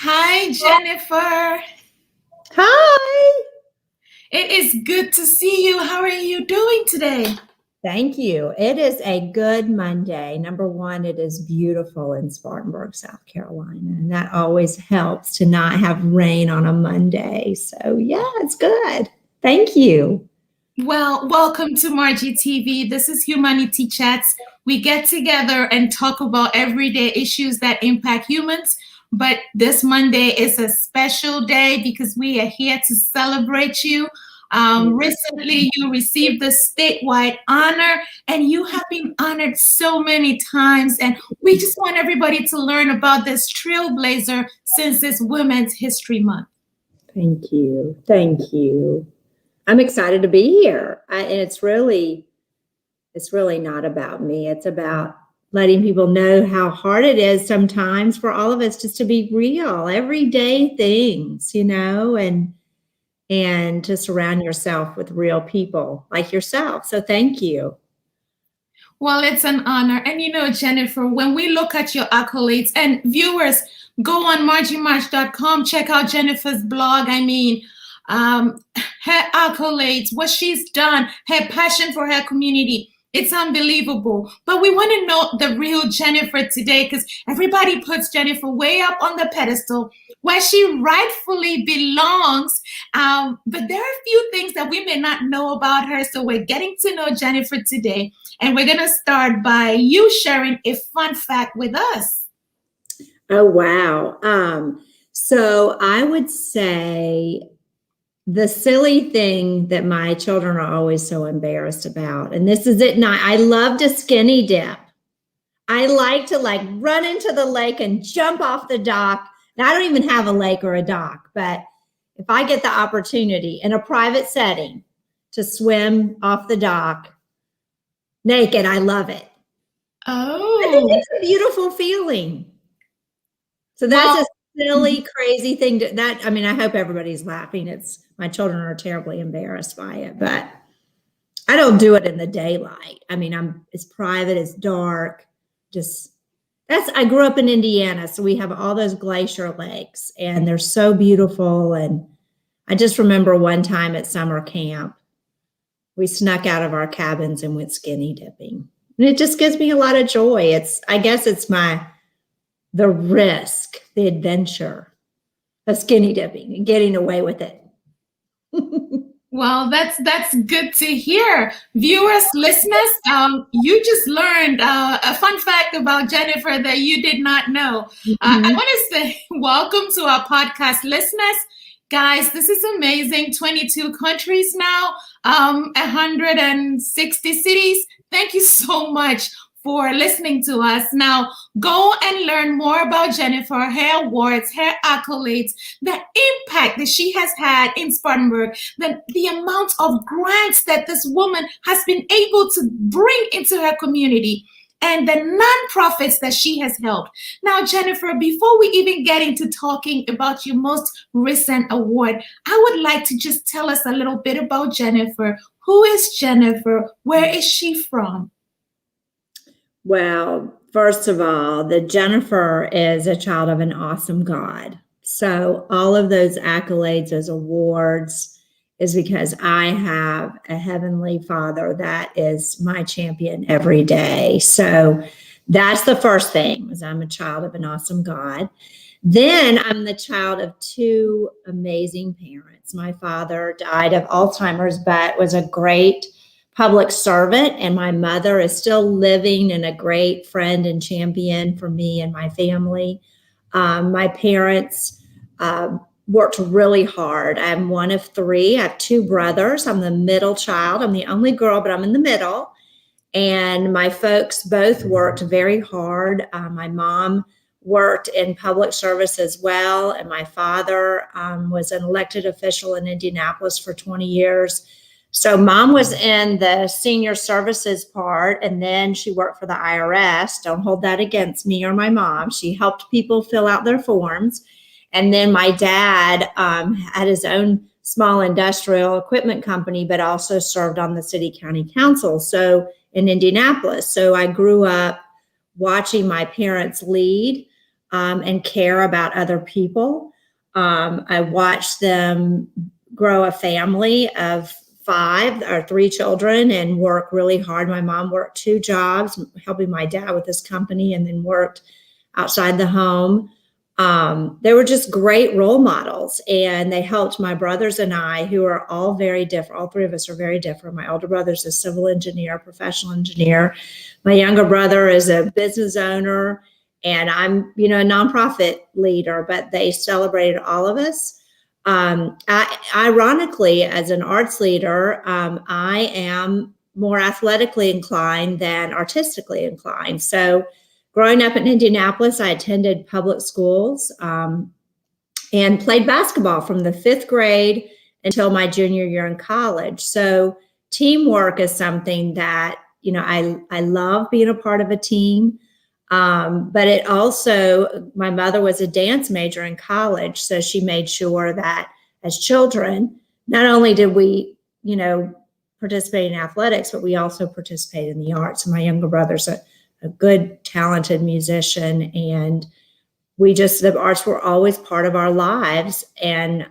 Hi, Jennifer. Hi. It is good to see you. How are you doing today? Thank you. It is a good Monday. Number one, it is beautiful in Spartanburg, South Carolina. And that always helps to not have rain on a Monday. So, yeah, it's good. Thank you. Well, welcome to Margie TV. This is Humanity Chats. We get together and talk about everyday issues that impact humans. But this Monday is a special day because we are here to celebrate you. Recently, you received the statewide honor, and you have been honored so many times. And we just want everybody to learn about this trailblazer since it's Women's History Month. Thank you. Thank you. I'm excited to be here. And it's really not about me. It's about letting people know how hard it is sometimes for all of us just to be real, everyday things, and to surround yourself with real people like yourself. So thank you. Well, it's an honor. And Jennifer, when we look at your accolades, and viewers, go on margiemarch.com, check out Jennifer's blog. Her accolades, what she's done, her passion for her community. It's unbelievable. But we want to know the real Jennifer today because everybody puts Jennifer way up on the pedestal where she rightfully belongs. But there are a few things that we may not know about her. So we're getting to know Jennifer today. And we're going to start by you sharing a fun fact with us. Oh, wow. So I would say the silly thing that my children are always so embarrassed about, and this is it, and I love to skinny dip. I like to run into the lake and jump off the dock. And I don't even have a lake or a dock, but if I get the opportunity in a private setting to swim off the dock naked, I love it. Oh, I think it's a beautiful feeling. So that's a silly, crazy thing I hope everybody's laughing. My children are terribly embarrassed by it, but I don't do it in the daylight. It's private, it's dark. I grew up in Indiana, so we have all those glacier lakes and they're so beautiful. And I just remember one time at summer camp, we snuck out of our cabins and went skinny dipping. And it just gives me a lot of joy. I guess it's the risk, the adventure of skinny dipping and getting away with it. Well, that's good to hear. Viewers, listeners, you just learned a fun fact about Jennifer that you did not know. I want to say welcome to our podcast listeners. Guys, this is amazing. 22 countries now, 160 cities. Thank you so much for listening to us. Now, go and learn more about Jennifer, her awards, her accolades, the impact that she has had in Spartanburg, the amount of grants that this woman has been able to bring into her community, and the nonprofits that she has helped. Now, Jennifer, before we even get into talking about your most recent award, I would like to just tell us a little bit about Jennifer. Who is Jennifer? Where is she from? Well, first of all, the Jennifer is a child of an awesome God. So all of those accolades, those awards, is because I have a heavenly Father that is my champion every day. So that's the first thing, is I'm a child of an awesome God. Then I'm the child of two amazing parents. My father died of Alzheimer's, but was a great public servant, and my mother is still living and a great friend and champion for me and my family. My parents worked really hard. I'm one of three. I have two brothers. I'm the middle child. I'm the only girl, but I'm in the middle. And my folks both worked very hard. My mom worked in public service as well, and my father was an elected official in Indianapolis for 20 years. So mom was in the senior services part, and then she worked for the IRS. Don't hold that against me or my mom. She helped people fill out their forms. And then my dad had his own small industrial equipment company, but also served on the city county council, so in Indianapolis. So I grew up watching my parents lead. and care about other people. I watched them grow a family of 3 children and work really hard. My mom worked 2 jobs, helping my dad with his company, and then worked outside the home. They were just great role models, and they helped my brothers and I, who are all very different. All 3 of us are very different. My older brother's a civil engineer, professional engineer. My younger brother is a business owner, and I'm, a nonprofit leader, but they celebrated all of us. Ironically, as an arts leader, I am more athletically inclined than artistically inclined. So growing up in Indianapolis, I attended public schools and played basketball from the 5th grade until my junior year in college. So teamwork is something that, I love being a part of a team. But it also, my mother was a dance major in college, so she made sure that as children, not only did we, participate in athletics, but we also participated in the arts. And my younger brother's a good, talented musician, and the arts were always part of our lives and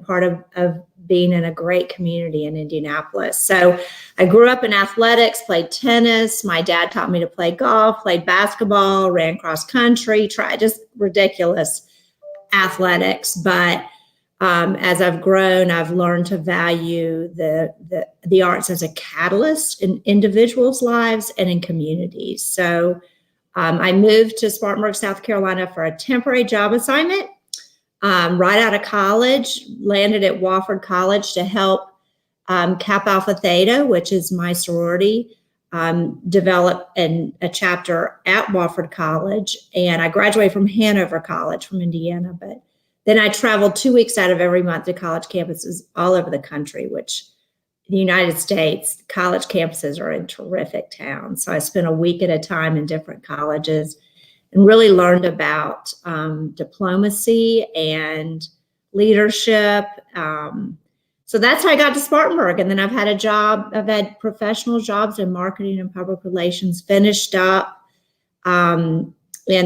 part of being in a great community in Indianapolis. So I grew up in athletics, played tennis. My dad taught me to play golf, played basketball, ran cross country, tried just ridiculous athletics. But as I've grown, I've learned to value the arts as a catalyst in individuals' lives and in communities. So I moved to Spartanburg, South Carolina for a temporary job assignment. Right out of college, landed at Wofford College to help Kappa Alpha Theta, which is my sorority, develop a chapter at Wofford College. And I graduated from Hanover College from Indiana, but then I traveled 2 weeks out of every month to college campuses all over the country, which in the United States, college campuses are in terrific towns. So I spent a week at a time in different colleges and really learned about diplomacy and leadership. So that's how I got to Spartanburg. And then I've had professional jobs in marketing and public relations, finished up in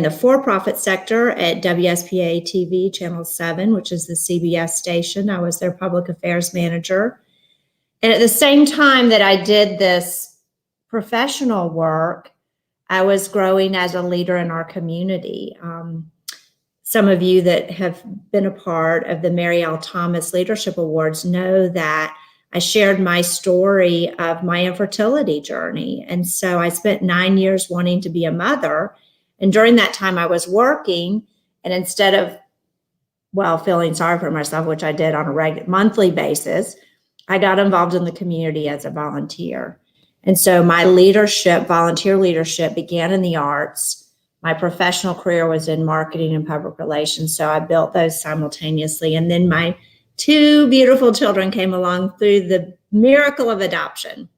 the for-profit sector at WSPA TV, Channel 7, which is the CBS station. I was their public affairs manager. And at the same time that I did this professional work, I was growing as a leader in our community. Some of you that have been a part of the Mary L. Thomas Leadership Awards know that I shared my story of my infertility journey. And so I spent 9 years wanting to be a mother. And during that time I was working, and instead of, feeling sorry for myself, which I did on a monthly basis, I got involved in the community as a volunteer. And so my volunteer leadership began in the arts. My professional career was in marketing and public relations. So I built those simultaneously. And then my 2 beautiful children came along through the miracle of adoption.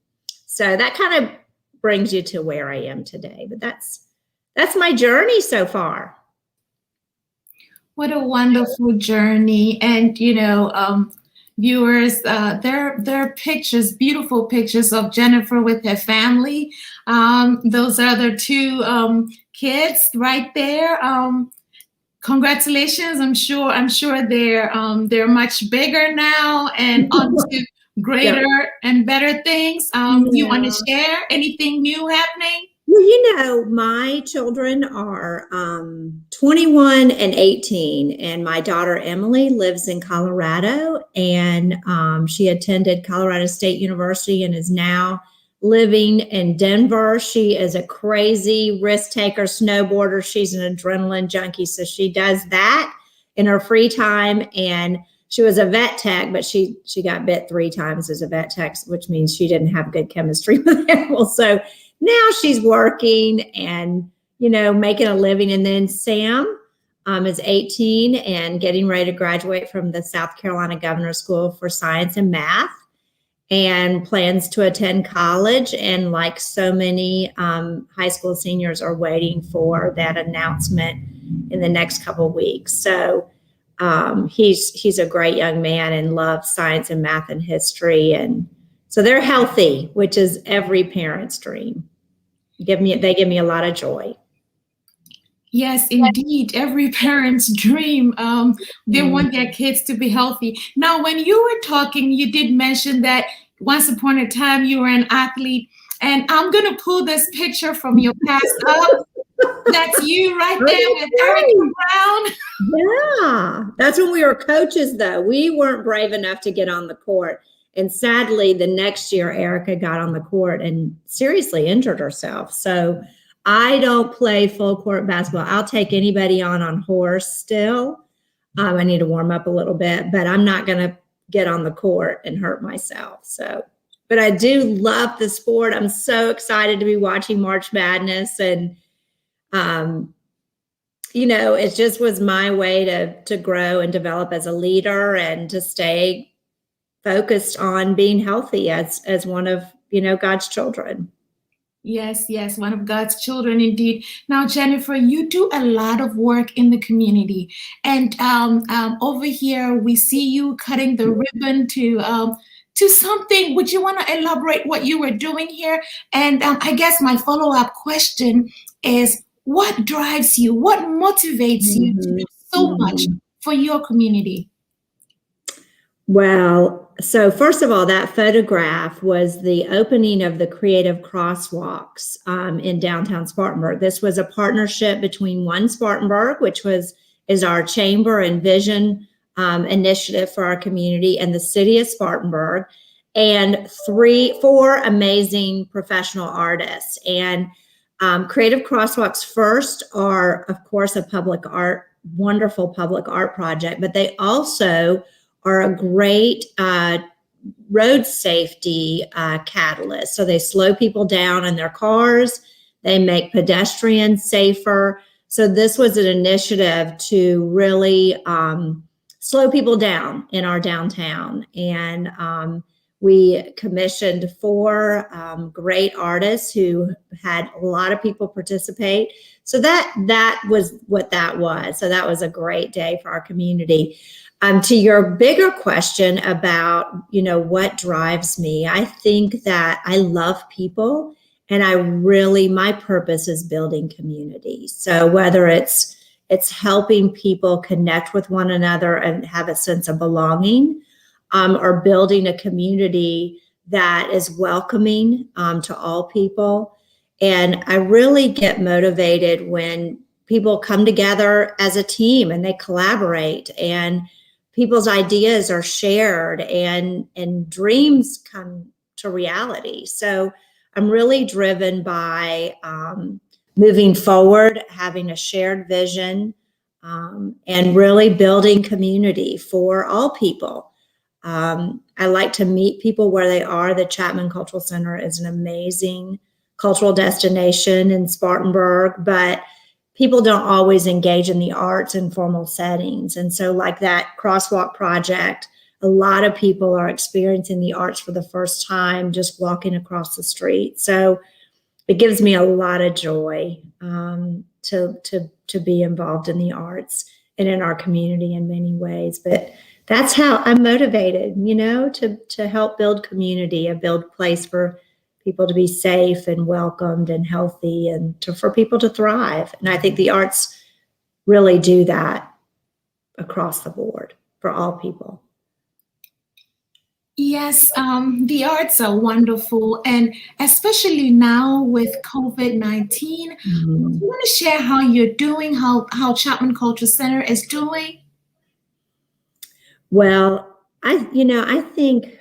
So that kind of brings you to where I am today. But that's my journey so far. What a wonderful journey. And, viewers, there are pictures, beautiful pictures of Jennifer with her family. Those are the 2 kids right there. Congratulations. I'm sure they're much bigger now and on to greater and better things. You want to share anything new happening? Well, my children are 21 and 18, and my daughter Emily lives in Colorado, and she attended Colorado State University and is now living in Denver. She is a crazy risk taker, snowboarder. She's an adrenaline junkie, so she does that in her free time. And she was a vet tech, but she got bit 3 times as a vet tech, which means she didn't have good chemistry with animals. So now she's working and, making a living. And then Sam is 18 and getting ready to graduate from the South Carolina Governor's School for Science and Math, and plans to attend college. And like so many high school seniors are waiting for that announcement in the next couple of weeks. So he's a great young man and loves science and math and history. And so they're healthy, which is every parent's dream. They give me a lot of joy. Yes, indeed. Every parent's dream. They Mm. want their kids to be healthy. Now, when you were talking, you did mention that once upon a time you were an athlete. And I'm going to pull this picture from your past up. That's you right there with Erica Okay. Brown. Yeah, that's when we were coaches, though. We weren't brave enough to get on the court. And sadly, the next year, Erica got on the court and seriously injured herself. So I don't play full court basketball. I'll take anybody on horse still. I need to warm up a little bit, but I'm not going to get on the court and hurt myself. So, but I do love the sport. I'm so excited to be watching March Madness, and it just was my way to grow and develop as a leader and to stay focused on being healthy as one of God's children. Yes, yes, one of God's children indeed. Now, Jennifer, you do a lot of work in the community, and over here we see you cutting the ribbon to something. Would you want to elaborate what you were doing here? And I guess my follow-up question is, what drives you? What motivates you to do so much for your community? Well, so first of all, that photograph was the opening of the Creative Crosswalks in downtown Spartanburg. This was a partnership between One Spartanburg, which is our chamber and vision initiative for our community, and the city of Spartanburg, and four amazing professional artists. And Creative Crosswalks first are, of course, a wonderful public art project, but they also are a great road safety catalyst. So they slow people down in their cars. They make pedestrians safer. So this was an initiative to really slow people down in our downtown. And we commissioned four great artists who had a lot of people participate. So that was what that was. So that was a great day for our community. To your bigger question about, what drives me, I think that I love people, and my purpose is building community. So whether it's helping people connect with one another and have a sense of belonging, or building a community that is welcoming to all people. And I really get motivated when people come together as a team and they collaborate, and people's ideas are shared, and dreams come to reality. So I'm really driven by moving forward, having a shared vision, and really building community for all people. I like to meet people where they are. The Chapman Cultural Center is an amazing cultural destination in Spartanburg, but people don't always engage in the arts in formal settings. And so like that crosswalk project, a lot of people are experiencing the arts for the first time just walking across the street. So it gives me a lot of joy to be involved in the arts and in our community in many ways. But that's how I'm motivated, to help build community, a build place for people to be safe and welcomed and healthy, and for people to thrive. And I think the arts really do that across the board for all people. Yes, the arts are wonderful, and especially now with COVID-19. Do you want to share how you're doing, how Chapman Culture Center is doing? Well, I think,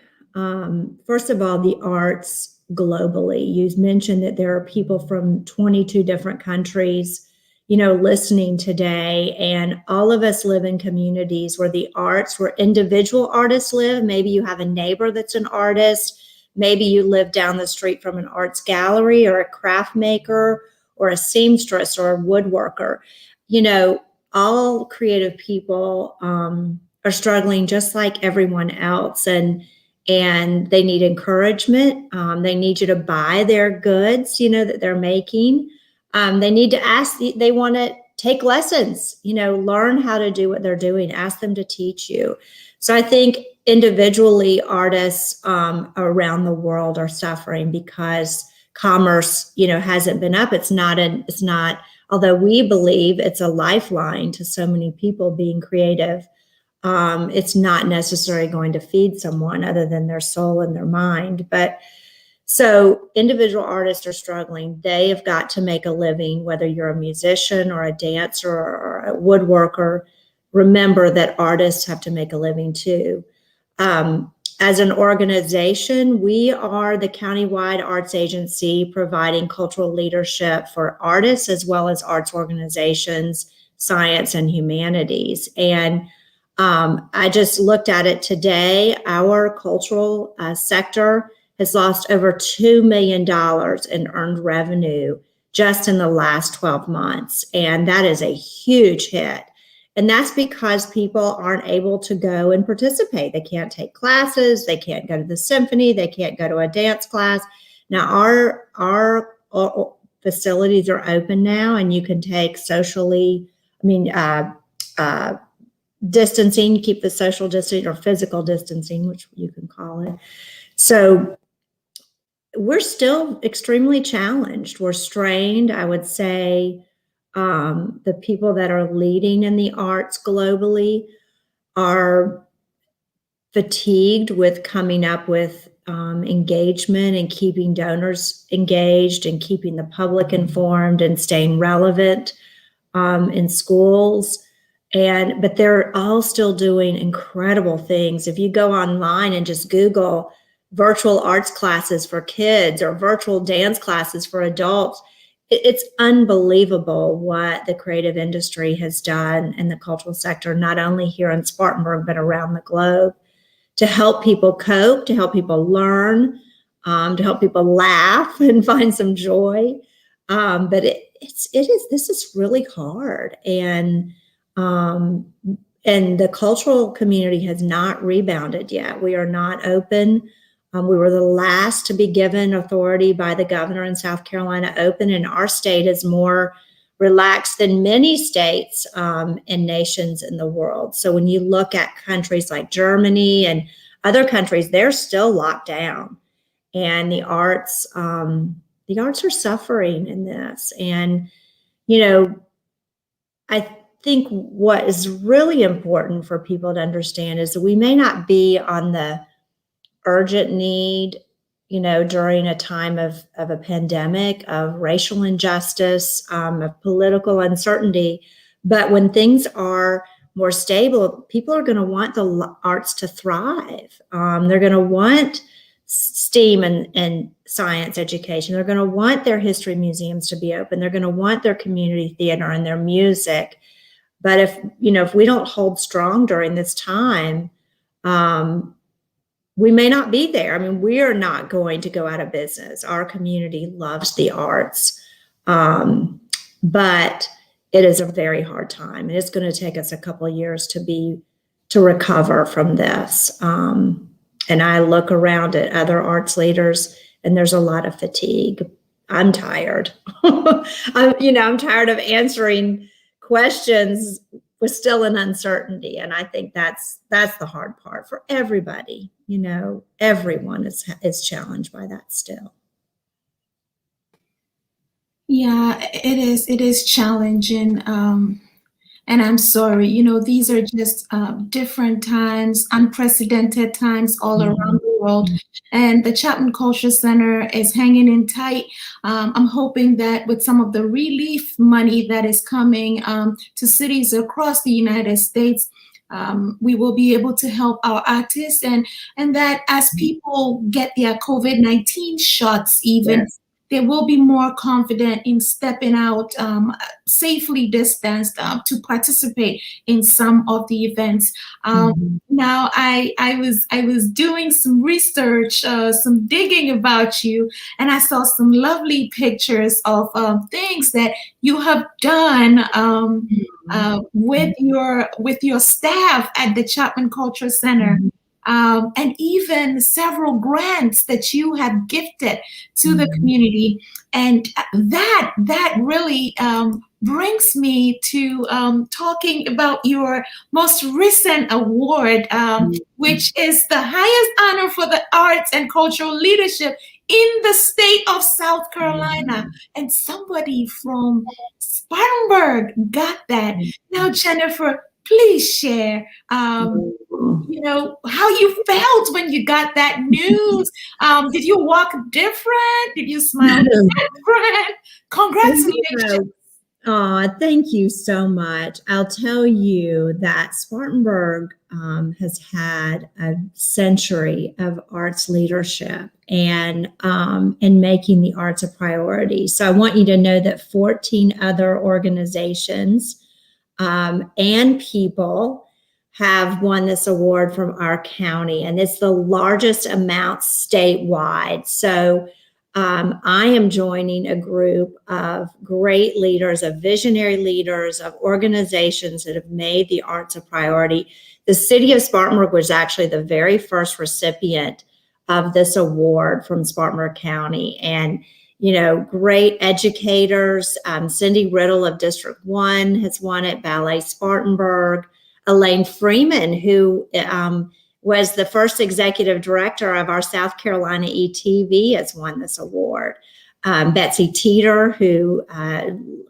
first of all, the arts globally, you mentioned that there are people from 22 different countries, listening today, and all of us live in communities where where individual artists live. Maybe you have a neighbor that's an artist. Maybe you live down the street from an arts gallery, or a craft maker, or a seamstress, or a woodworker. All creative people are struggling just like everyone else, and they need encouragement. They need you to buy their goods, that they're making. They need to they want to take lessons, learn how to do what they're doing, ask them to teach you. So I think individually artists around the world are suffering because commerce, hasn't been up. It's not, although we believe it's a lifeline to so many people being creative, it's not necessarily going to feed someone other than their soul and their mind. But so individual artists are struggling. They have got to make a living, whether you're a musician or a dancer or a woodworker. Remember that artists have to make a living too. As an organization, we are the countywide arts agency providing cultural leadership for artists as well as arts organizations, science, and humanities. And I just looked at it today. Our cultural sector has lost over $2 million in earned revenue just in the last 12 months. And that is a huge hit. And that's because people aren't able to go and participate. They can't take classes. They can't go to the symphony. They can't go to a dance class. Now, our facilities are open now, and you can take distancing, keep the social distancing or physical distancing, which you can call it. So we're still extremely challenged. We're strained, I would say. The people that are leading in the arts globally are fatigued with coming up with engagement and keeping donors engaged and keeping the public informed and staying relevant in schools. But they're all still doing incredible things. If you go online and just Google virtual arts classes for kids or virtual dance classes for adults, it's unbelievable what the creative industry has done in the cultural sector, not only here in Spartanburg, but around the globe, to help people cope, to help people learn, to help people laugh and find some joy. But this is really hard. And the cultural community has not rebounded yet. We are not open. We were the last to be given authority by the governor in South Carolina open, and our state is more relaxed than many states and nations in the world. So when you look at countries like Germany and other countries, they're still locked down, and the arts are suffering in this. And I think what is really important for people to understand is that we may not be on the urgent need, during a time of a pandemic, of racial injustice, of political uncertainty. But when things are more stable, people are going to want the arts to thrive. They're going to want STEAM and science education. They're going to want their history museums to be open. They're going to want their community theater and their music. But if we don't hold strong during this time, we may not be there. I mean, we are not going to go out of business. Our community loves the arts, but it is a very hard time, and it's going to take us a couple of years to recover from this. And I look around at other arts leaders, and there's a lot of fatigue. I'm tired. I'm tired of answering questions with still an uncertainty. And I think that's the hard part for everybody. Everyone is challenged by that still. Yeah, it is challenging. And I'm sorry, these are just different times, unprecedented times all around the world. And the Chapman Culture Center is hanging in tight. I'm hoping that with some of the relief money that is coming to cities across the United States, we will be able to help our artists, and that as people get their COVID-19 shots even, yes, they will be more confident in stepping out safely distanced to participate in some of the events. Now, I was doing some research, some digging about you, and I saw some lovely pictures of things that you have done with your staff at the Chapman Culture Center. And even several grants that you have gifted to the community. And that really brings me to talking about your most recent award, which is the highest honor for the arts and cultural leadership in the state of South Carolina, and somebody from Spartanburg got that. Now, Jennifer, please share, how you felt when you got that news. Did you walk different? Did you smile different? Congratulations. Thank you so much. I'll tell you that Spartanburg has had a century of arts leadership and making the arts a priority. So I want you to know that 14 other organizations and people have won this award from our county, and it's the largest amount statewide. So I am joining a group of great leaders, of visionary leaders, of organizations that have made the arts a priority. The city of Spartanburg was actually the very first recipient of this award from Spartanburg County. And, great educators. Cindy Riddle of District 1 has won it, Ballet Spartanburg. Elaine Freeman, who was the first executive director of our South Carolina ETV, has won this award. Betsy Teeter, who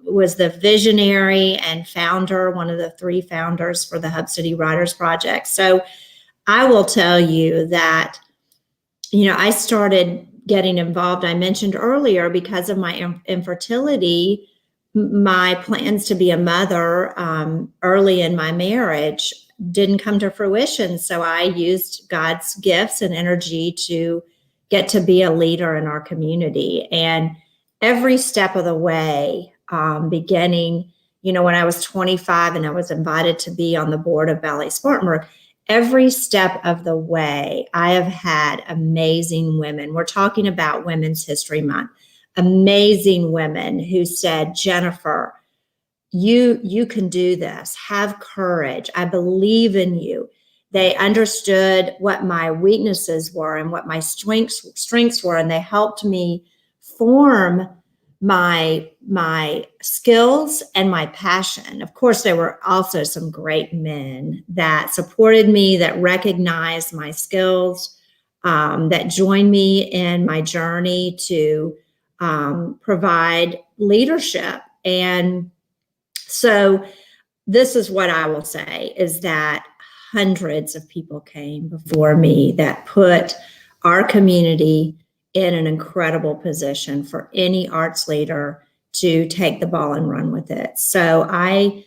was the visionary and founder, one of the 3 founders for the Hub City Writers Project. So I will tell you that, I started getting involved, I mentioned earlier, because of my infertility. My plans to be a mother early in my marriage didn't come to fruition. So I used God's gifts and energy to get to be a leader in our community. And every step of the way, beginning, when I was 25 and I was invited to be on the board of Ballet Spartanburg, every step of the way, I have had amazing women. We're talking about Women's History Month. Amazing women who said, Jennifer, you can do this. Have courage. I believe in you. They understood what my weaknesses were and what my strengths were, and they helped me form my skills and my passion. Of course, there were also some great men that supported me, that recognized my skills, that joined me in my journey to provide leadership. And so this is what I will say, is that hundreds of people came before me that put our community in an incredible position for any arts leader to take the ball and run with it. So I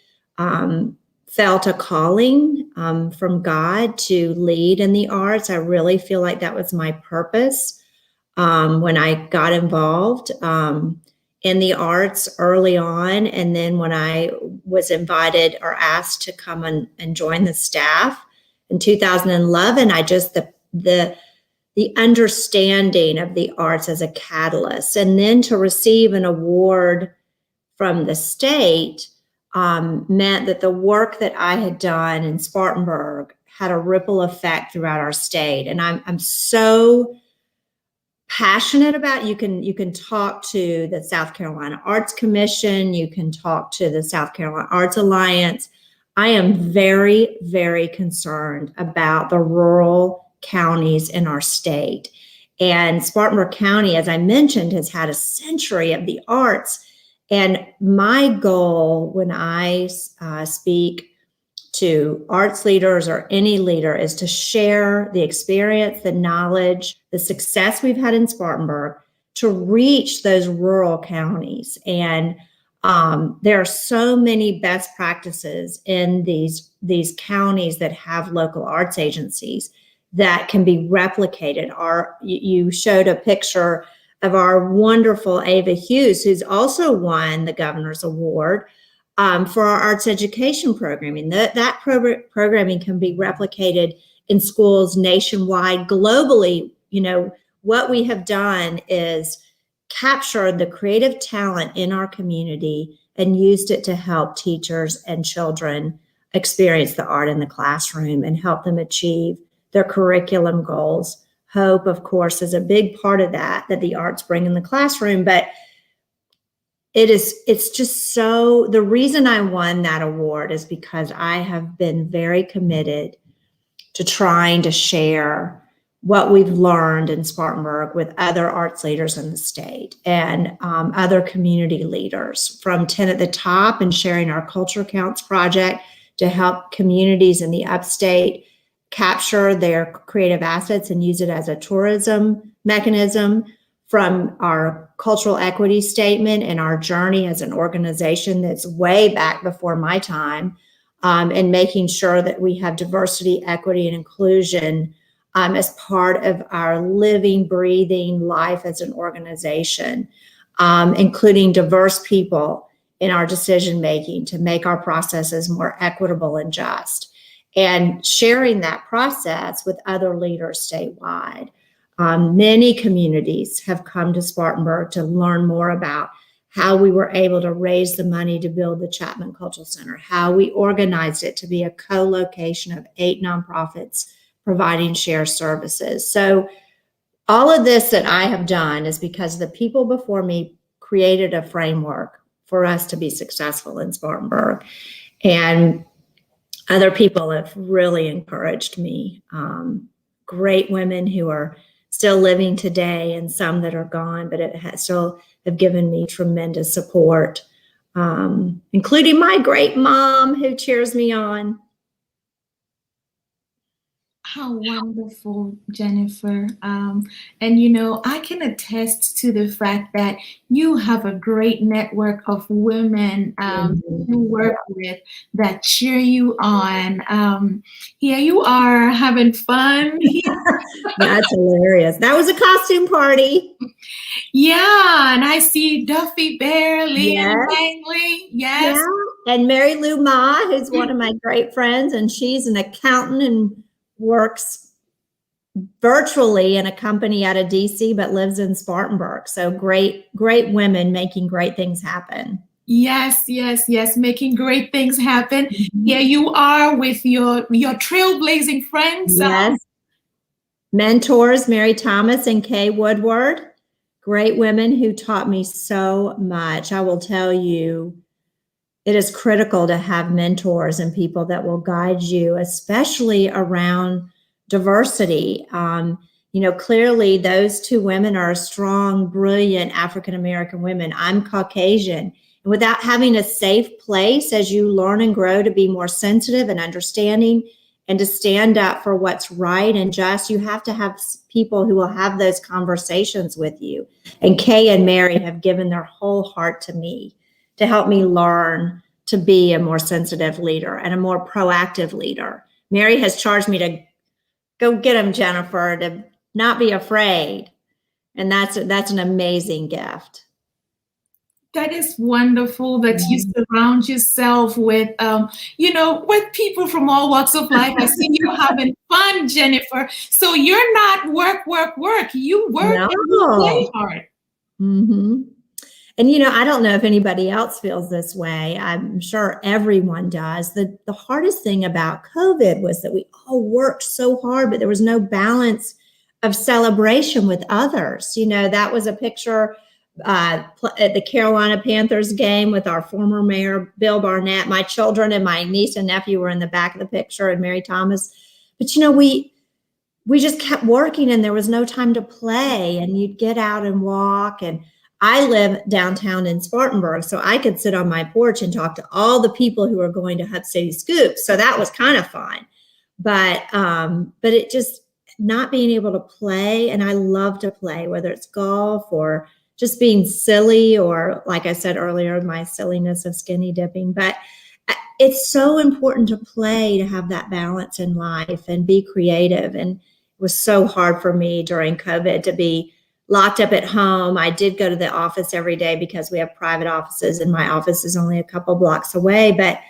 felt a calling from God to lead in the arts. I really feel like that was my purpose when I got involved in the arts early on. And then when I was invited or asked to come and join the staff in 2011, I just, the understanding of the arts as a catalyst, and then to receive an award from the state meant that the work that I had done in Spartanburg had a ripple effect throughout our state. And I'm so passionate about, you can talk to the South Carolina Arts Commission, you can talk to the South Carolina Arts Alliance. I am very, very concerned about the rural counties in our state. And Spartanburg County, as I mentioned, has had a century of the arts. And my goal when I speak to arts leaders or any leader is to share the experience, the knowledge, the success we've had in Spartanburg to reach those rural counties. And there are so many best practices in these counties that have local arts agencies that can be replicated. You showed a picture of our wonderful Ava Hughes, who's also won the Governor's Award for our arts education programming. That programming can be replicated in schools nationwide, globally. What we have done is captured the creative talent in our community and used it to help teachers and children experience the art in the classroom and help them achieve their curriculum goals. Hope, of course, is a big part of that the arts bring in the classroom, but it's just so, the reason I won that award is because I have been very committed to trying to share what we've learned in Spartanburg with other arts leaders in the state and other community leaders, from 10 at the Top and sharing our Culture Counts project to help communities in the upstate capture their creative assets and use it as a tourism mechanism, from our cultural equity statement and our journey as an organization that's way back before my time, and making sure that we have diversity, equity, and inclusion as part of our living, breathing life as an organization, including diverse people in our decision making to make our processes more equitable and just, and sharing that process with other leaders statewide. Many communities have come to Spartanburg to learn more about how we were able to raise the money to build the Chapman Cultural Center, how we organized it to be a co-location of 8 nonprofits providing shared services. So all of this that I have done is because the people before me created a framework for us to be successful in Spartanburg. And other people have really encouraged me. Great women who are still living today and some that are gone, but it has still have given me tremendous support, including my great mom who cheers me on. How wonderful, Jennifer. And you know, I can attest to the fact that you have a great network of women you work with that cheer you on. Here you are having fun. That's hilarious. That was a costume party. Yeah, and I see Duffy Bear, Liam Yes. Langley. Yes. Yeah. And Mary Lou Ma, who's one of my great friends, and she's an accountant and works virtually in a company out of DC, but lives in Spartanburg. So great women making great things happen. Yes, yes, yes, making great things happen. Here you are with your trailblazing friends. Yes. Mentors, Mary Thomas and Kay Woodward, great women who taught me so much. I will tell you, it is critical to have mentors and people that will guide you, especially around diversity. Clearly those 2 women are strong, brilliant African-American women. I'm Caucasian. And without having a safe place as you learn and grow to be more sensitive and understanding and to stand up for what's right and just, you have to have people who will have those conversations with you. And Kay and Mary have given their whole heart to me to help me learn to be a more sensitive leader and a more proactive leader. Mary has charged me to go get them, Jennifer, to not be afraid. And that's an amazing gift. That is wonderful that you surround yourself with, with people from all walks of life. I see you having fun, Jennifer. So you're not work. You work and you play hard. Mm-hmm. And, I don't know if anybody else feels this way. I'm sure everyone does. The hardest thing about COVID was that we all worked so hard, but there was no balance of celebration with others. That was a picture at the Carolina Panthers game with our former mayor, Bill Barnett. My children and my niece and nephew were in the back of the picture, and Mary Thomas. But, we just kept working and there was no time to play, and you'd get out and walk. And I live downtown in Spartanburg, so I could sit on my porch and talk to all the people who are going to Hub City Scoops. So that was kind of fun. But it just not being able to play, and I love to play, whether it's golf or just being silly, or like I said earlier, my silliness of skinny dipping. But it's so important to play, to have that balance in life and be creative. And it was so hard for me during COVID to be locked up at home. I did go to the office every day because we have private offices and my office is only a couple blocks away. But,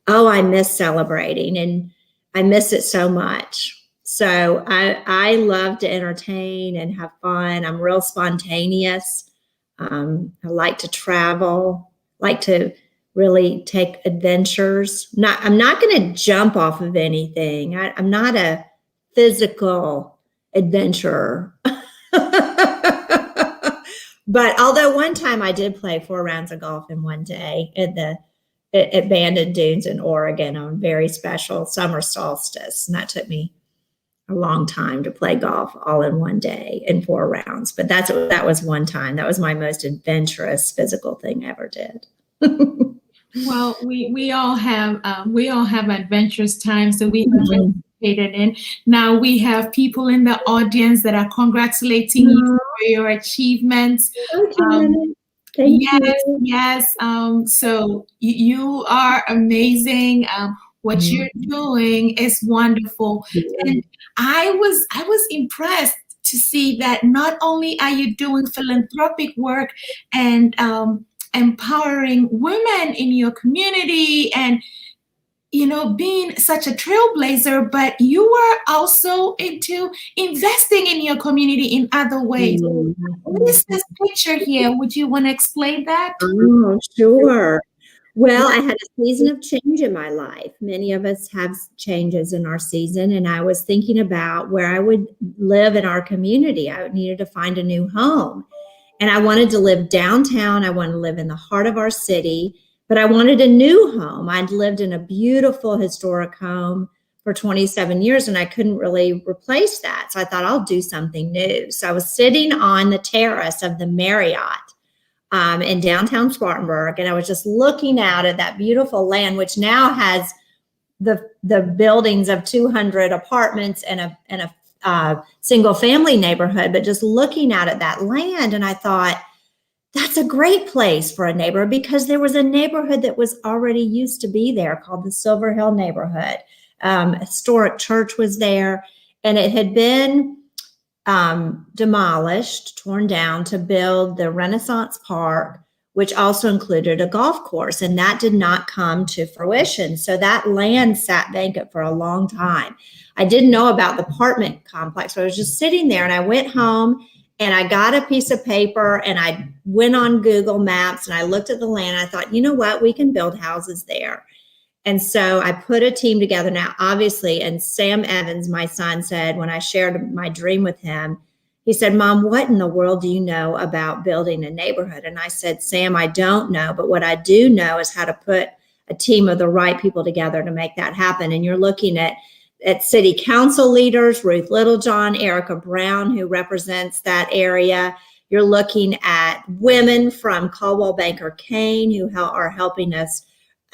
I miss celebrating and I miss it so much. So I love to entertain and have fun. I'm real spontaneous. I like to travel, like to really take adventures. I'm not going to jump off of anything. I'm not a physical adventurer. But although one time I did play 4 rounds of golf in one day at Bandon Dunes in Oregon on very special summer solstice, and that took me a long time to play golf all in one day in 4 rounds. But that was one time. That was my most adventurous physical thing I ever did. Well, we all have adventurous times that we have participated in. Now we have people in the audience that are congratulating you for your achievements. Thank Yes, you. yes. So you are amazing. What you're doing is wonderful, and I was impressed to see that not only are you doing philanthropic work and empowering women in your community and being such a trailblazer, but you are also into investing in your community in other ways. What is this picture here? Would you want to explain that? Oh, sure. Well, I had a season of change in my life. Many of us have changes in our season, and I was thinking about where I would live in our community. I needed to find a new home, and I wanted to live downtown. I wanted to live in the heart of our city, but I wanted a new home. I'd lived in a beautiful historic home for 27 years, and I couldn't really replace that. So I thought I'll do something new. So I was sitting on the terrace of the Marriott in downtown Spartanburg, and I was just looking out at that beautiful land, which now has the buildings of 200 apartments and a single family neighborhood. But just looking out at that land, and I thought that's a great place for a neighborhood, because there was a neighborhood that was already used to be there called the Silver Hill neighborhood. A historic church was there, and it had been demolished, torn down to build the Renaissance Park, which also included a golf course, and that did not come to fruition. So that land sat vacant for a long time. I didn't know about the apartment complex, so I was just sitting there, and I went home and I got a piece of paper and I went on Google Maps and I looked at the land. And I thought, you know what, we can build houses there. And so I put a team together now, obviously, and Sam Evins, my son, said, when I shared my dream with him, he said, Mom, what in the world do you know about building a neighborhood? And I said, Sam, I don't know, but what I do know is how to put a team of the right people together to make that happen. And you're looking at city council leaders, Ruth Littlejohn, Erica Brown, who represents that area. You're looking at women from Caldwell Banker Kane, who are helping us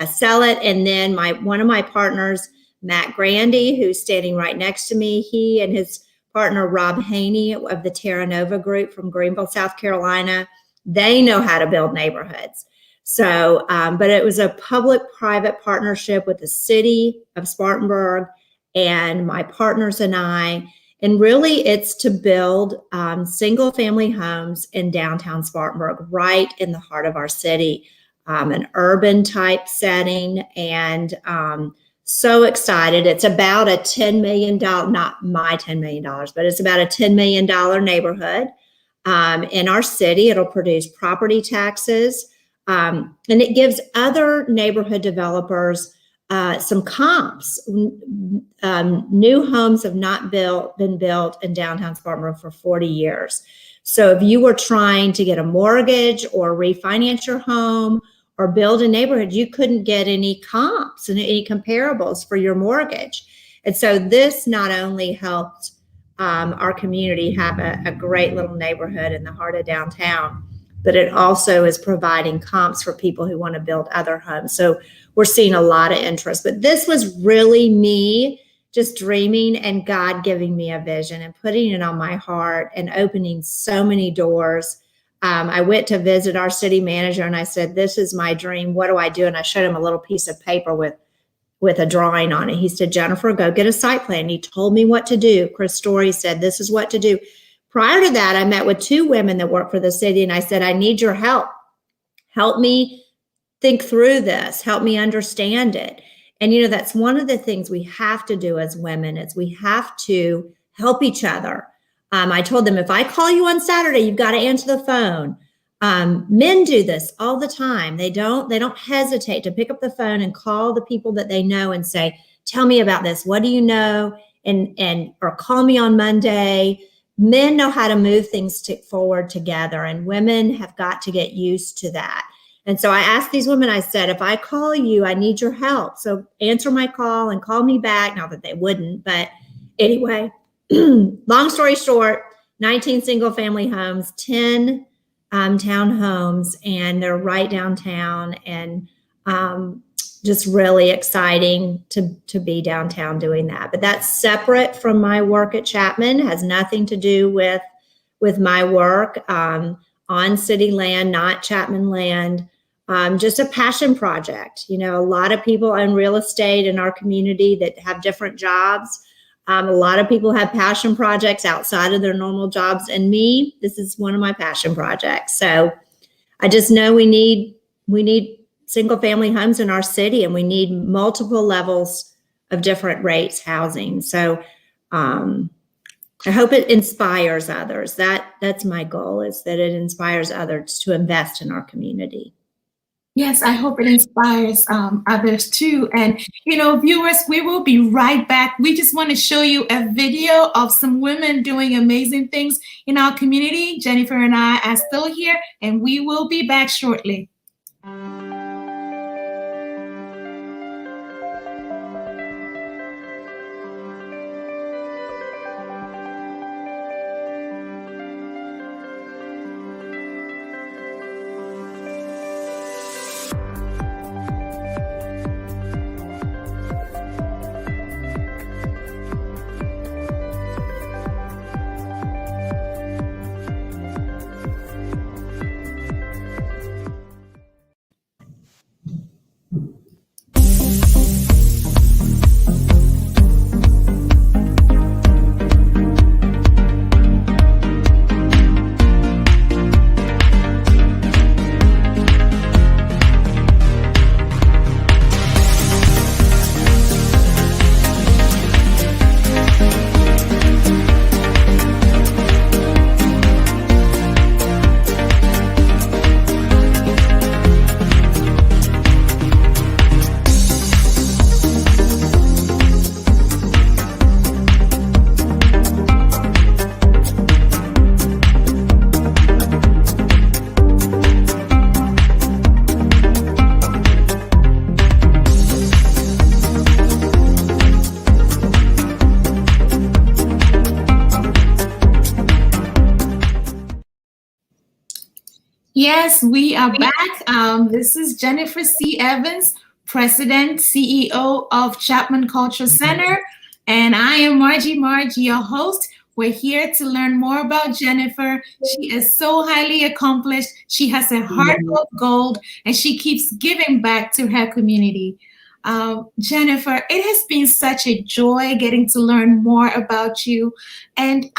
sell it. And then one of my partners, Matt Grandy, who's standing right next to me, he and his partner, Rob Haney of the Terra Nova Group from Greenville, South Carolina, they know how to build neighborhoods. So, but it was a public-private partnership with the city of Spartanburg and my partners and I. And really, it's to build single-family homes in downtown Spartanburg, right in the heart of our city. An urban type setting, and so excited. It's about a $10 million, not my $10 million, but it's about a $10 million neighborhood in our city. It'll produce property taxes, and it gives other neighborhood developers some comps. New homes have not been built in downtown Spartanburg for 40 years. So if you were trying to get a mortgage or refinance your home or build a neighborhood, you couldn't get any comps and any comparables for your mortgage. And so this not only helped our community have a great little neighborhood in the heart of downtown, but it also is providing comps for people who want to build other homes. So we're seeing a lot of interest. But this was really me just dreaming and God giving me a vision and putting it on my heart and opening so many doors. I went to visit our city manager and I said, this is my dream. What do I do? And I showed him a little piece of paper with a drawing on it. He said, Jennifer, go get a site plan. He told me what to do. Chris Story said, this is what to do. Prior to that, I met with 2 women that work for the city and I said, I need your help. Help me think through this. Help me understand it. And, that's one of the things we have to do as women is we have to help each other. I told them, if I call you on Saturday, you've got to answer the phone. Men do this all the time. They don't hesitate to pick up the phone and call the people that they know and say, tell me about this. What do you know? Or call me on Monday. Men know how to move things forward together, and women have got to get used to that. And so I asked these women, I said, if I call you, I need your help. So answer my call and call me back. Not that they wouldn't, but anyway. long story short, 19 single family homes, 10 townhomes, and they're right downtown, and just really exciting to be downtown doing that. But that's separate from my work at Chapman, has nothing to do with my work on city land, not Chapman land. Just a passion project. You know, a lot of people own real estate in our community that have different jobs. A lot of people have passion projects outside of their normal jobs. And me, this is one of my passion projects. So I just know we need single family homes in our city, and we need multiple levels of different rates housing. So I hope it inspires others. That's my goal, is that it inspires others to invest in our community. Yes, I hope it inspires others too. And, you know, viewers, we will be right back. We just want to show you a video of some women doing amazing things in our community. Jennifer and I are still here, and we will be back shortly. Yes, we are back. This is Jennifer C. Evins, President, CEO of Chapman Cultural Center, and I am Margie, your host. We're here to learn more about Jennifer. She is so highly accomplished. She has a heart of gold, and she keeps giving back to her community. Jennifer, it has been such a joy getting to learn more about you. And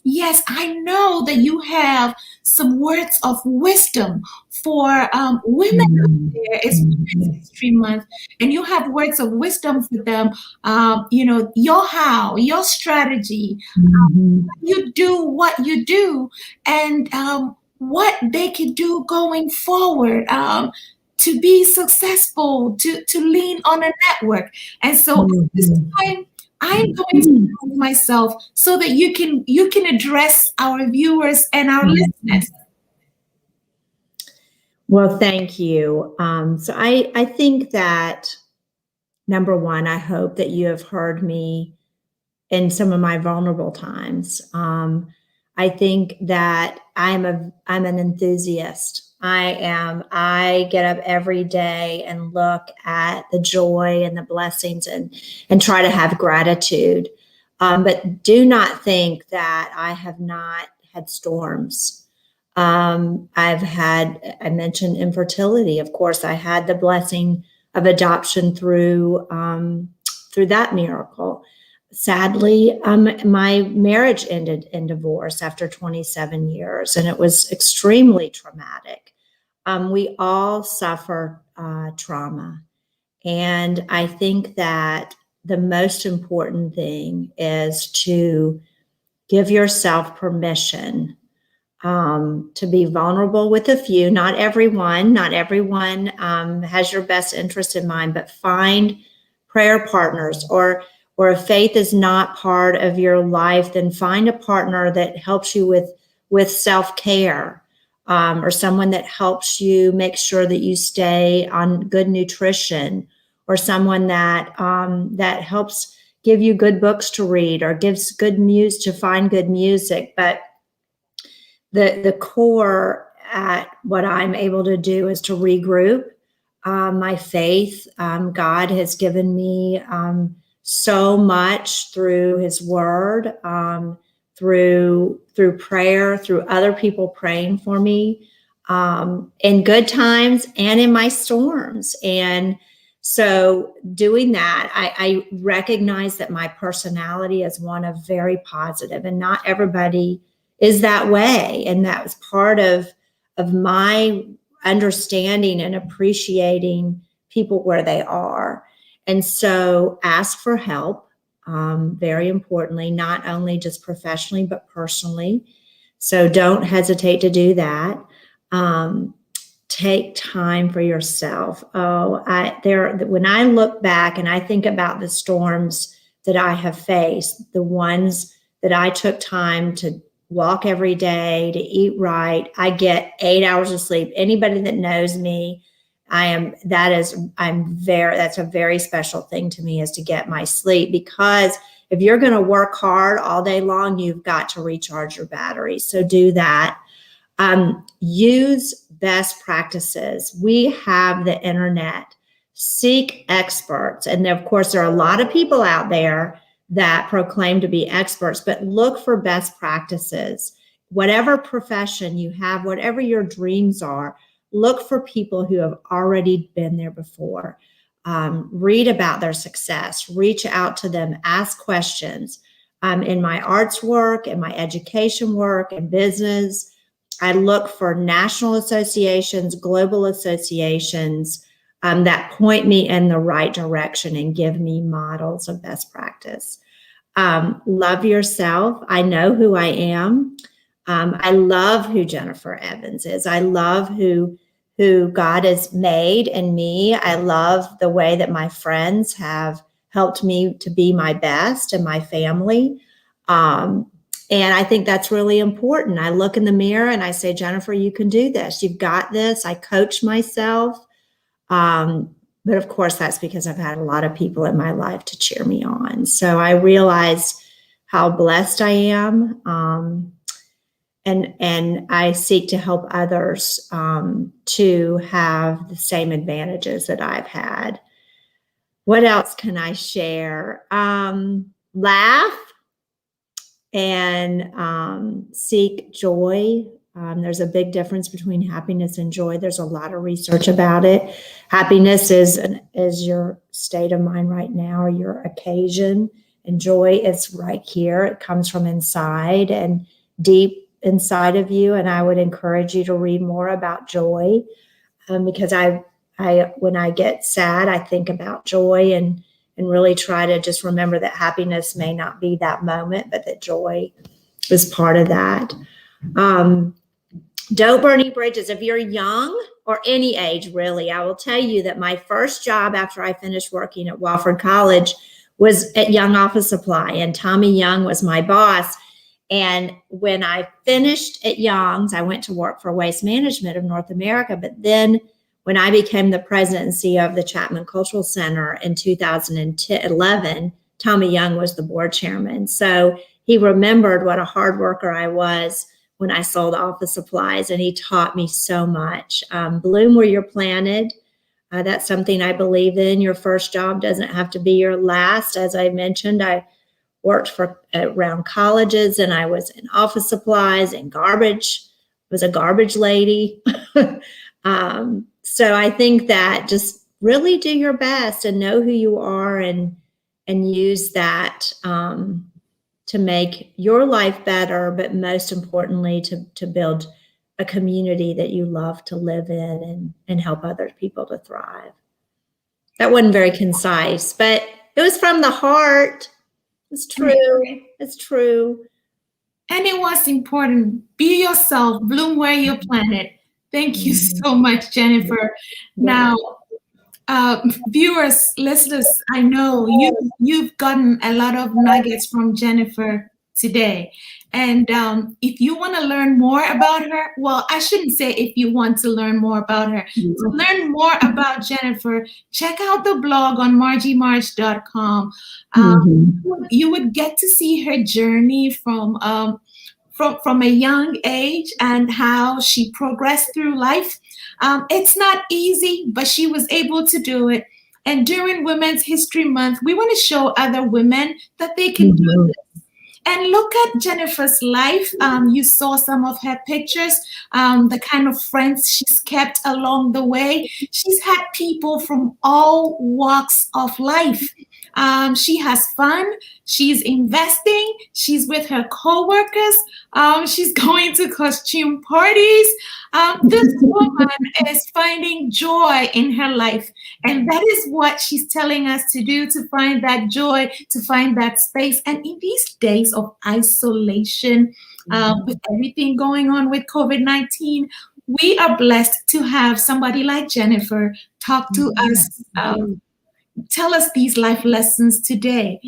Yes, I know that you have some words of wisdom for women out there. It's Women's History Month, and you have words of wisdom for them. You know, your strategy, you do what you do, and what they can do going forward to be successful, to lean on a network. And so this time, I'm going to move myself so that you can address our viewers and our listeners. Well, thank you. So I think that, number one, I hope that you have heard me in some of my vulnerable times. I think that I'm an enthusiast. I get up every day and look at the joy and the blessings and try to have gratitude. But do not think that I have not had storms. I mentioned infertility. Of course, I had the blessing of adoption through that miracle. Sadly, my marriage ended in divorce after 27 years, and it was extremely traumatic. We all suffer trauma. And I think that the most important thing is to give yourself permission to be vulnerable with a few. Not everyone has your best interest in mind, but find prayer partners, or if faith is not part of your life, then find a partner that helps you with self-care, or someone that helps you make sure that you stay on good nutrition, or someone that helps give you good books to read or gives good music to find good music. But the core at what I'm able to do is to regroup my faith. God has given me so much through His Word, through prayer, through other people praying for me, in good times and in my storms. And so doing that, I recognize that my personality is one of very positive, and not everybody is that way. And that was part of my understanding and appreciating people where they are. And so ask for help, very importantly, not only just professionally, but personally. So don't hesitate to do that. Take time for yourself. When I look back and I think about the storms that I have faced, the ones that I took time to walk every day, to eat right, I get 8 hours of sleep. Anybody that knows me, that's a very special thing to me, is to get my sleep, because if you're going to work hard all day long, you've got to recharge your batteries. So do that. Use best practices. We have the internet. Seek experts. And of course, there are a lot of people out there that proclaim to be experts, but look for best practices. Whatever profession you have, whatever your dreams are, look for people who have already been there before. Read about their success, reach out to them, ask questions. In my arts work, in my education work, in business, I look for national associations, global associations that point me in the right direction and give me models of best practice. Love yourself. I know who I am. I love who Jennifer Evins is. I love who God has made in me. I love the way that my friends have helped me to be my best, and my family. And I think that's really important. I look in the mirror and I say, Jennifer, you can do this. You've got this. I coach myself. But of course, that's because I've had a lot of people in my life to cheer me on. So I realized how blessed I am. And I seek to help others to have the same advantages that I've had. What else can I share? Laugh and seek joy. There's a big difference between happiness and joy. There's a lot of research about it. Happiness is your state of mind right now, or your occasion, and joy is right here. It comes from inside and deep inside of you. And I would encourage you to read more about joy, because I when I get sad, I think about joy and really try to just remember that happiness may not be that moment, but that joy is part of that. Don't burn any bridges. If you're young, or any age really, I will tell you that my first job after I finished working at Wofford College was at Young Office Supply, and Tommy Young was my boss. And when I finished at Young's, I went to work for Waste Management of North America. But then when I became the president and CEO of the Chapman Cultural Center in 2011, Tommy Young was the board chairman. So he remembered what a hard worker I was when I sold office supplies, and he taught me so much. Bloom where you're planted. That's something I believe in. Your first job doesn't have to be your last. As I mentioned, I worked around colleges, and I was in office supplies and garbage. Was a garbage lady. So I think that just really do your best and know who you are, and use that to make your life better, but most importantly, to build a community that you love to live in, and help other people to thrive. That wasn't very concise, but it was from the heart. It's true. It's true. And it was important. Be yourself. Bloom where you're planted. Thank you so much, Jennifer. Yeah. Now, viewers, listeners, I know you've gotten a lot of nuggets from Jennifer today. And if you want to learn more about her, well, I shouldn't say if you want to learn more about her. To learn more about Jennifer, check out the blog on margiemarch.com. You would get to see her journey from a young age and how she progressed through life. It's not easy, but she was able to do it. And during Women's History Month, we want to show other women that they can do this. And look at Jennifer's life. You saw some of her pictures, the kind of friends she's kept along the way. She's had people from all walks of life. She has fun. She's investing. She's with her coworkers. She's going to costume parties. This woman is finding joy in her life. And that is what she's telling us to do, to find that joy, to find that space. And in these days of isolation, with everything going on with COVID-19, we are blessed to have somebody like Jennifer talk to us, tell us these life lessons today.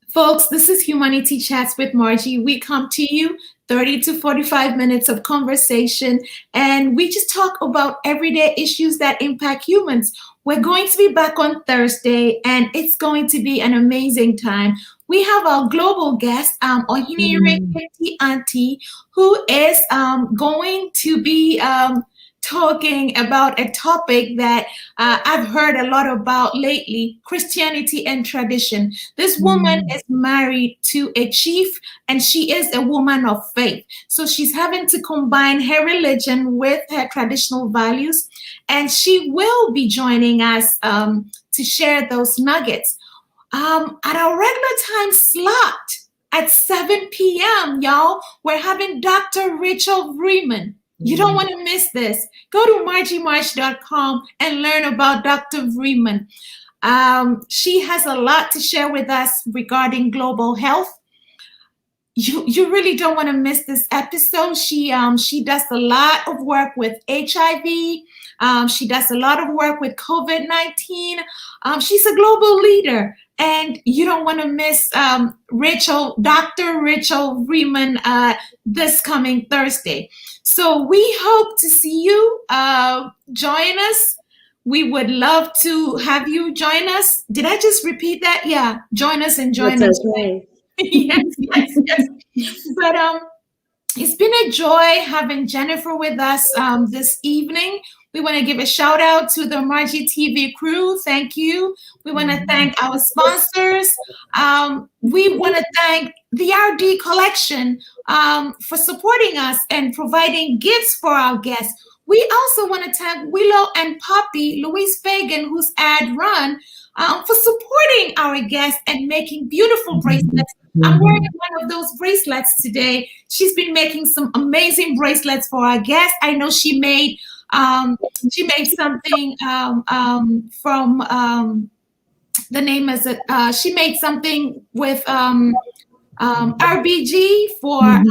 Folks, this is Humanity Chats with Margie. We come to you 30 to 45 minutes of conversation, and we just talk about everyday issues that impact humans. We're going to be back on Thursday, and it's going to be an amazing time. We have our global guest, Ohinire Auntie, who is going to be talking about a topic that I've heard a lot about lately, Christianity and tradition. This woman is married to a chief, and she is a woman of faith. So she's having to combine her religion with her traditional values, and she will be joining us to share those nuggets. At our regular time slot at 7 p.m., y'all, we're having Dr. Rachel Riemann. You don't want to miss this. Go to margiemarch.com and learn about Dr. Riemann. She has a lot to share with us regarding global health. You really don't want to miss this episode. She does a lot of work with HIV. She does a lot of work with COVID-19. She's a global leader. And you don't want to miss Dr. Rachel Riemann this coming Thursday. So we hope to see you. Join us. We would love to have you join us. Did I just repeat that? Yeah, join us and join us. Okay. Yes. But it's been a joy having Jennifer with us this evening. We want to give a shout out to the Margie TV crew. Thank you. We want to thank our sponsors. We want to thank the RD Collection for supporting us and providing gifts for our guests. We also want to thank Willow and Poppy, Louise Fagan, whose ad run, for supporting our guests and making beautiful bracelets. I'm wearing one of those bracelets today. She's been making some amazing bracelets for our guests. I know she made something from the name is it. She made something with RBG for our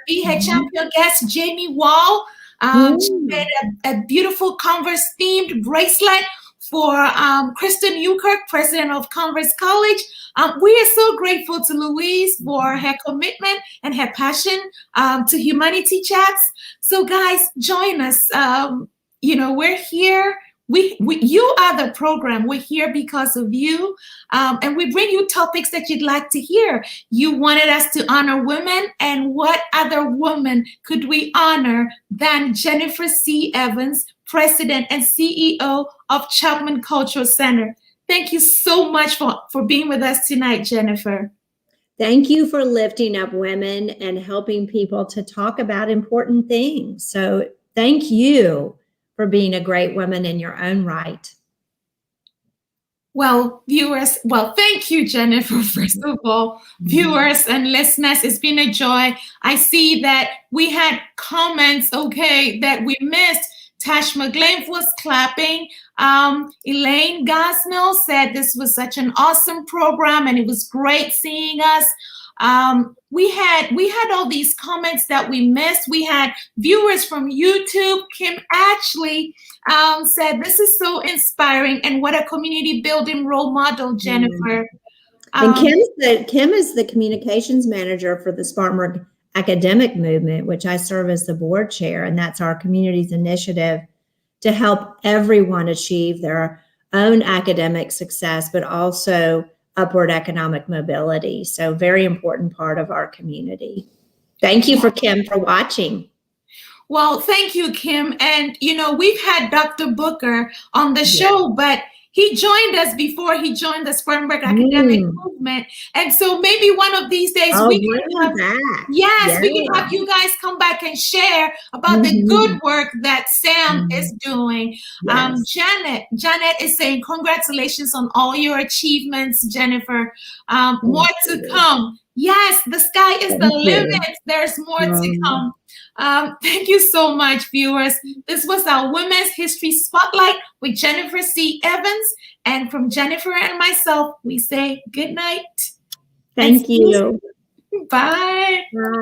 BH champion guest Jamie Wall. She made a beautiful Converse themed bracelet for Kristen Newkirk, president of Converse College. We are so grateful to Louise for her commitment and her passion to Humanity Chats. So guys, join us. We're here. You are the program. We're here because of you. And we bring you topics that you'd like to hear. You wanted us to honor women, and what other woman could we honor than Jennifer C. Evins, President and CEO of Chapman Cultural Center. Thank you so much for being with us tonight, Jennifer. Thank you for lifting up women and helping people to talk about important things. So thank you for being a great woman in your own right. Well, viewers, thank you, Jennifer, first of all. Viewers and listeners, it's been a joy. I see that we had comments, that we missed. Tash McGlynn was clapping. Elaine Gosnell said this was such an awesome program and it was great seeing us. We had all these comments that we missed. We had viewers from YouTube. Kim Ashley said, this is so inspiring and what a community building role model, Jennifer. And Kim is the communications manager for the Spartanburg Academic Movement, which I serve as the board chair, and that's our community's initiative to help everyone achieve their own academic success, but also upward economic mobility. So very important part of our community. Thank you for Kim for watching. Well, thank you, Kim. And, we've had Dr. Booker on the show, but he joined us before he joined the Spartanburg Academic Movement. And so maybe one of these days we can have you guys come back and share about the good work that Sam is doing. Janet is saying, congratulations on all your achievements, Jennifer. More to come. Yes, the sky is the limit. There's more to come. Thank you so much, viewers. This was our Women's History Spotlight with Jennifer C. Evins. And from Jennifer and myself, we say good night. Thank you. Bye.